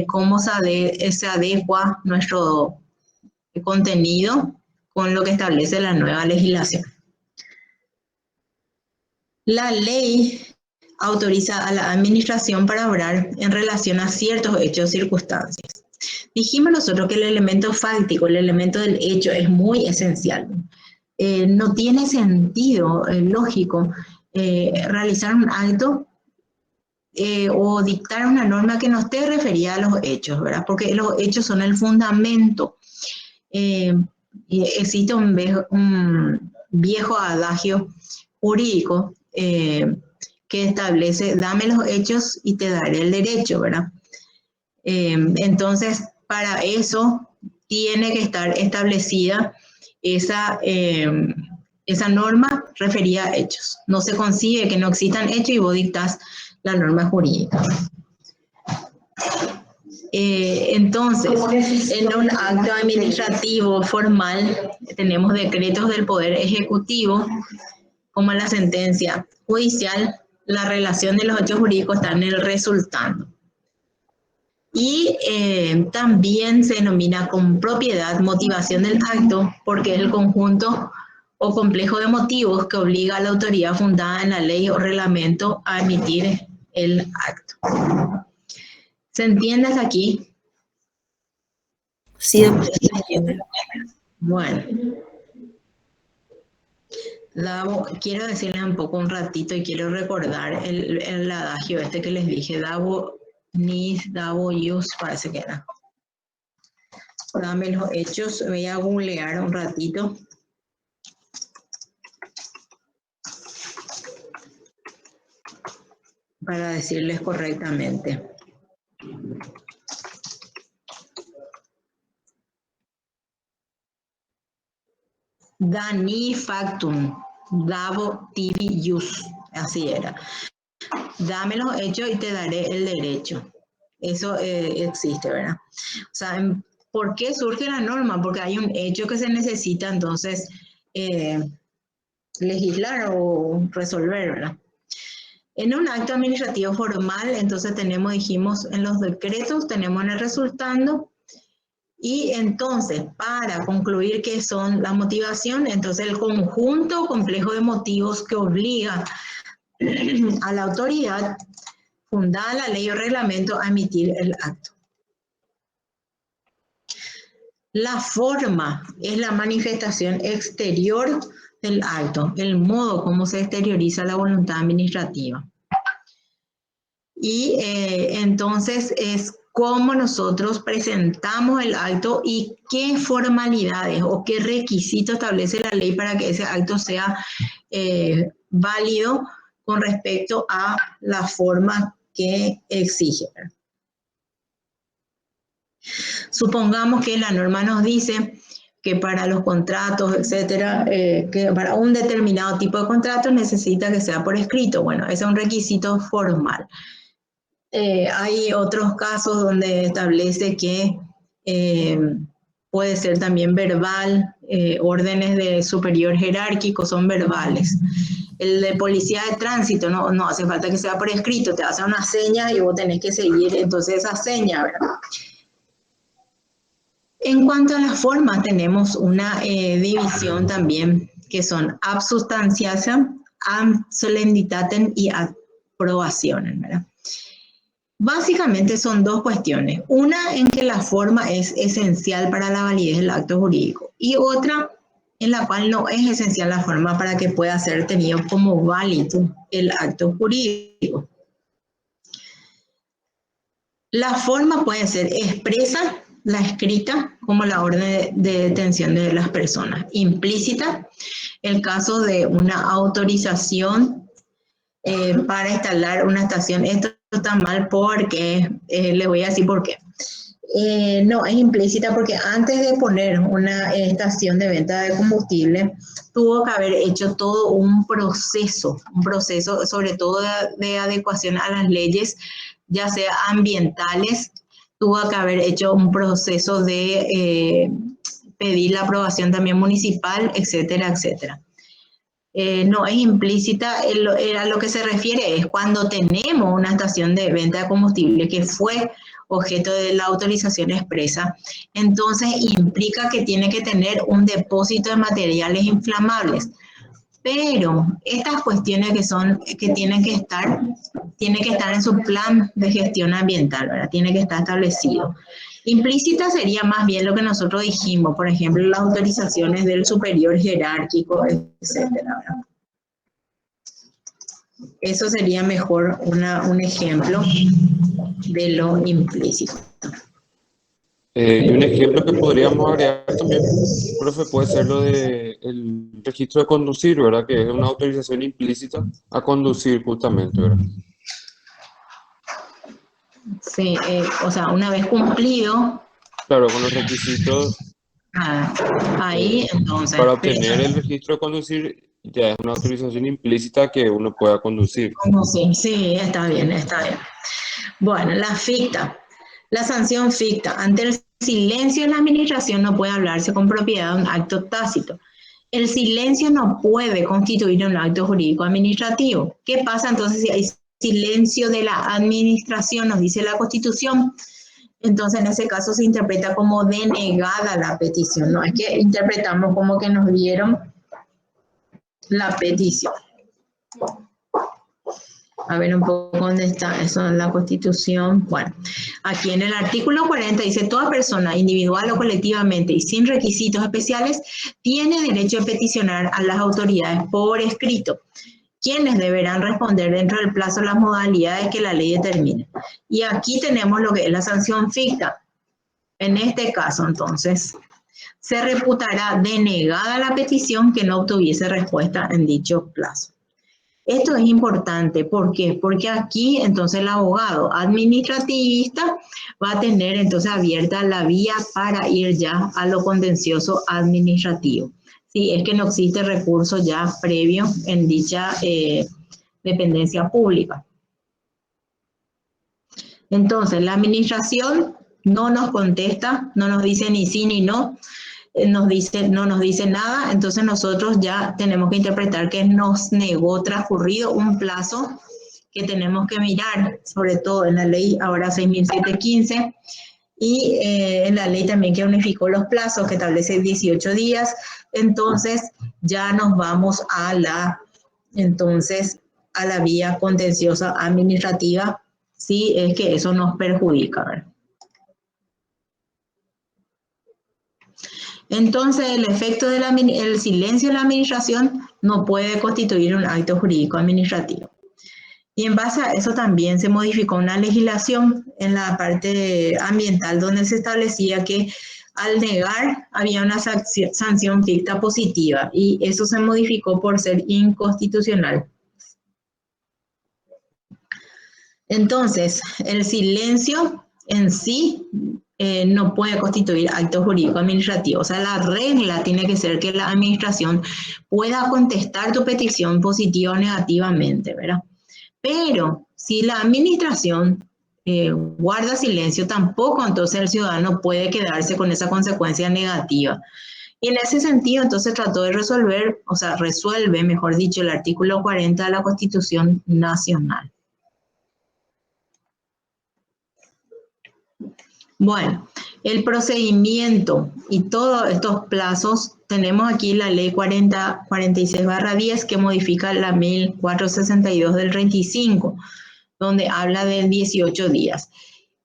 cómo se adecua nuestro contenido con lo que establece la nueva legislación. La ley autoriza a la administración para obrar en relación a ciertos hechos o circunstancias. Dijimos nosotros que el elemento fáctico, el elemento del hecho, es muy esencial. No tiene sentido lógico realizar un acto o dictar una norma que no esté referida a los hechos, ¿verdad? Porque los hechos son el fundamento. Existe un viejo adagio jurídico que establece, dame los hechos y te daré el derecho, ¿verdad? Entonces, para eso tiene que estar establecida esa norma referida a hechos. No se concibe que no existan hechos y vos dictás la norma jurídica. Entonces, en un acto administrativo formal tenemos decretos del Poder Ejecutivo, como la sentencia judicial. La relación de los hechos jurídicos está en el resultado. Y también se denomina con propiedad motivación del acto, porque es el conjunto o complejo de motivos que obliga a la autoridad fundada en la ley o reglamento a emitir el acto. ¿Se entiende hasta aquí? Sí, doctora, se entiende. Bueno. Quiero decirles un poco un ratito y quiero recordar el adagio este que les dije, Dabo Nis, Dabo Ius, parece que era. Dame los hechos, voy a googlear un ratito. para decirles correctamente. Dani factum, dabo tibi jus, así era. Dame los hechos y te daré el derecho. Eso existe, ¿verdad? O sea, ¿por qué surge la norma? Porque hay un hecho que se necesita, entonces, legislar o resolver, ¿verdad? En un acto administrativo formal, entonces dijimos, en los decretos tenemos el resultando. Y entonces, para concluir qué son la motivación, entonces el conjunto complejo de motivos que obliga a la autoridad fundada la ley o reglamento a emitir el acto. La forma es la manifestación exterior del acto, el modo como se exterioriza la voluntad administrativa. Y entonces es cómo nosotros presentamos el acto y qué formalidades o qué requisitos establece la ley para que ese acto sea válido con respecto a la forma que exige. Supongamos que la norma nos dice que para los contratos, etcétera, que para un determinado tipo de contrato necesita que sea por escrito. Bueno, ese es un requisito formal. Hay otros casos donde establece que puede ser también verbal, órdenes de superior jerárquico son verbales. El de policía de tránsito no hace falta que sea por escrito, te hace una seña y vos tenés que seguir entonces esa seña, ¿verdad? En cuanto a la forma, tenemos una división también que son ab substantiam, ab solemnitatem y ad probationem, ¿verdad? Básicamente son dos cuestiones. Una en que la forma es esencial para la validez del acto jurídico y otra en la cual no es esencial la forma para que pueda ser tenido como válido el acto jurídico. La forma puede ser expresa, la escrita, como la orden de detención de las personas. Implícita, el caso de una autorización para instalar una estación. Esto está mal porque, les voy a decir por qué. No, es implícita porque antes de poner una estación de venta de combustible, tuvo que haber hecho todo un proceso sobre todo de adecuación a las leyes, ya sea ambientales, tuvo que haber hecho un proceso de pedir la aprobación también municipal, etcétera, etcétera. No es implícita, a lo que se refiere es cuando tenemos una estación de venta de combustible que fue objeto de la autorización expresa, entonces implica que tiene que tener un depósito de materiales inflamables. Pero estas cuestiones que tienen que estar en su plan de gestión ambiental, ¿verdad? Tiene que estar establecido. Implícita sería más bien lo que nosotros dijimos, por ejemplo, las autorizaciones del superior jerárquico, etcétera, ¿verdad? Eso sería mejor un ejemplo de lo implícito. Y un ejemplo que podríamos agregar también, profe, puede ser lo del registro de conducir, ¿verdad? Que es una autorización implícita a conducir justamente, ¿verdad? Sí, o sea, una vez cumplido. Claro, con los requisitos ahí entonces. para obtener el registro de conducir ya es una autorización implícita que uno pueda conducir. Sí, está bien, está bien. Bueno, la ficta. La sanción ficta. Ante el silencio de la administración no puede hablarse con propiedad de un acto tácito. El silencio no puede constituir un acto jurídico administrativo. ¿Qué pasa entonces si hay silencio de la administración? Nos dice la Constitución. Entonces, en ese caso se interpreta como denegada la petición. No es que interpretamos como que nos dieron la petición. A ver un poco dónde está eso en la Constitución. Bueno, aquí en el artículo 40 dice: toda persona, individual o colectivamente y sin requisitos especiales, tiene derecho a peticionar a las autoridades por escrito, quienes deberán responder dentro del plazo las modalidades que la ley determine. Y aquí tenemos lo que es la sanción ficta. En este caso, entonces, se reputará denegada la petición que no obtuviese respuesta en dicho plazo. Esto es importante, ¿por qué? Porque aquí entonces el abogado administrativista va a tener entonces abierta la vía para ir ya a lo contencioso administrativo. Si es que no existe recurso ya previo en dicha dependencia pública. Entonces, la administración no nos contesta, no nos dice ni sí ni no, no nos dice nada, entonces nosotros ya tenemos que interpretar que nos negó transcurrido un plazo que tenemos que mirar, sobre todo en la ley ahora 6.715 y en la ley también que unificó los plazos, que establece 18 días, entonces ya nos vamos a la vía contenciosa administrativa, si es que eso nos perjudica, ¿verdad? Entonces, el efecto del silencio de la administración no puede constituir un acto jurídico administrativo. Y en base a eso también se modificó una legislación en la parte ambiental donde se establecía que al negar había una sanción ficta positiva y eso se modificó por ser inconstitucional. Entonces, el silencio en sí no puede constituir acto jurídico administrativo. O sea, la regla tiene que ser que la administración pueda contestar tu petición positiva o negativamente, ¿verdad? Pero si la administración guarda silencio, tampoco entonces el ciudadano puede quedarse con esa consecuencia negativa. Y en ese sentido, entonces trató de resolver, o sea, resuelve, mejor dicho, el artículo 40 de la Constitución Nacional. Bueno, el procedimiento y todos estos plazos, tenemos aquí la ley 46/10 que modifica la 1462 del 35, donde habla de 18 días.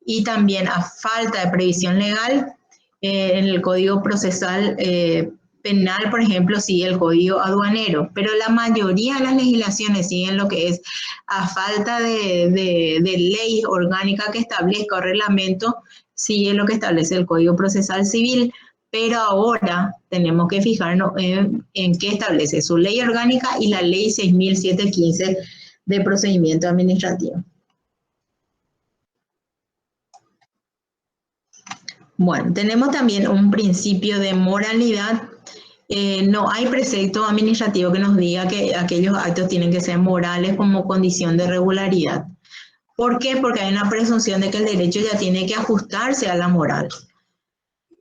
Y también a falta de previsión legal, en el Código Procesal Penal, por ejemplo, sigue el Código Aduanero, pero la mayoría de las legislaciones siguen lo que es a falta de ley orgánica que establezca o reglamento, sigue lo que establece el Código Procesal Civil, pero ahora tenemos que fijarnos en qué establece su ley orgánica y la ley 6.715 de procedimiento administrativo. Bueno, tenemos también un principio de moralidad. No hay precepto administrativo que nos diga que aquellos actos tienen que ser morales como condición de regularidad. ¿Por qué? Porque hay una presunción de que el derecho ya tiene que ajustarse a la moral.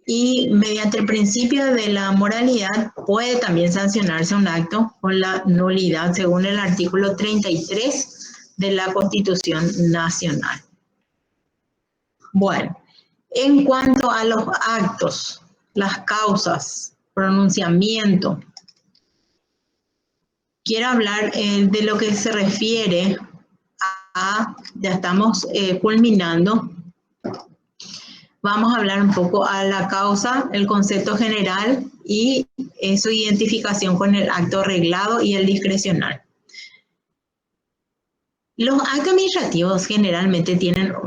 Y mediante el principio de la moralidad puede también sancionarse un acto con la nulidad según el artículo 33 de la Constitución Nacional. Bueno, en cuanto a los actos, las causas, pronunciamiento, quiero hablar de lo que se refiere ya estamos culminando. Vamos a hablar un poco a la causa, el concepto general y su identificación con el acto reglado y el discrecional. Los actos administrativos generalmente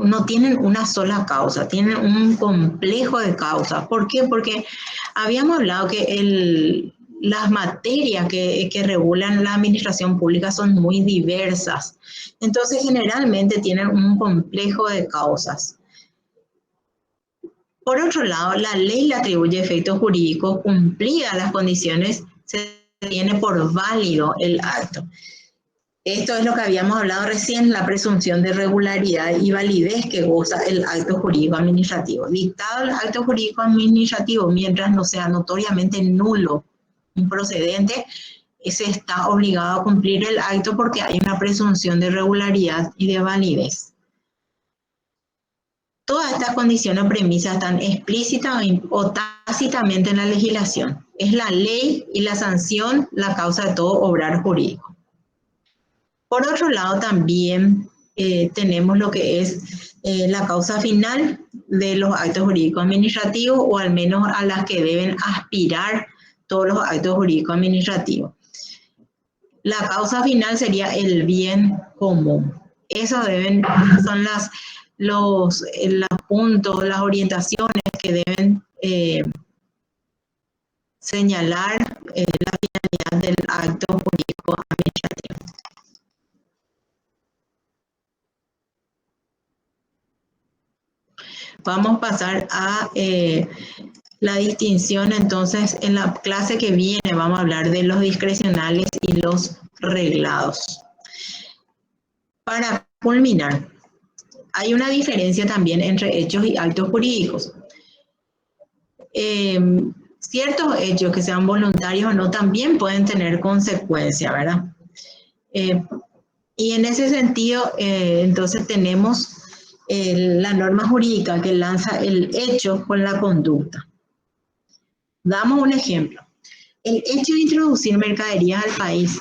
no tienen una sola causa, tienen un complejo de causas. ¿Por qué? Porque habíamos hablado que las materias que regulan la administración pública son muy diversas. Entonces, generalmente tienen un complejo de causas. Por otro lado, la ley le atribuye efectos jurídicos cumplidas las condiciones, se tiene por válido el acto. Esto es lo que habíamos hablado recién, la presunción de regularidad y validez que goza el acto jurídico administrativo. Dictado el acto jurídico administrativo, mientras no sea notoriamente nulo, improcedente, se está obligado a cumplir el acto porque hay una presunción de regularidad y de validez. Todas estas condiciones o premisas están explícitas o tácitamente en la legislación. Es la ley y la sanción la causa de todo obrar jurídico. Por otro lado, también tenemos lo que es la causa final de los actos jurídicos administrativos, o al menos a las que deben aspirar todos los actos jurídicos administrativos. La causa final sería el bien común. Esos son los puntos, las orientaciones que deben señalar la finalidad del acto jurídico administrativo. Vamos a pasar a la distinción. Entonces, en la clase que viene vamos a hablar de los discrecionales y los reglados. Para culminar, hay una diferencia también entre hechos y actos jurídicos. Ciertos hechos que sean voluntarios o no también pueden tener consecuencias, ¿verdad? Y en ese sentido, entonces tenemos la norma jurídica que lanza el hecho con la conducta. Damos un ejemplo. El hecho de introducir mercaderías al país,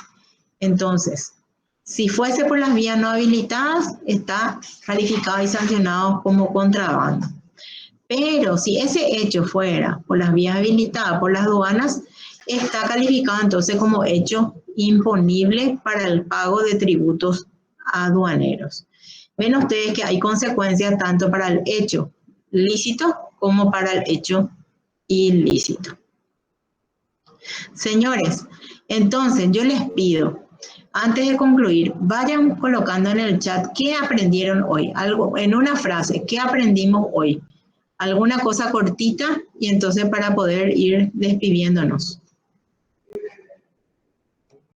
entonces, si fuese por las vías no habilitadas, está calificado y sancionado como contrabando. Pero si ese hecho fuera por las vías habilitadas por las aduanas, está calificado entonces como hecho imponible para el pago de tributos aduaneros. Ven ustedes que hay consecuencias tanto para el hecho lícito como para el hecho ilícito. Señores, entonces yo les pido, antes de concluir, vayan colocando en el chat qué aprendieron hoy, algo en una frase, qué aprendimos hoy, alguna cosa cortita y entonces para poder ir despidiéndonos.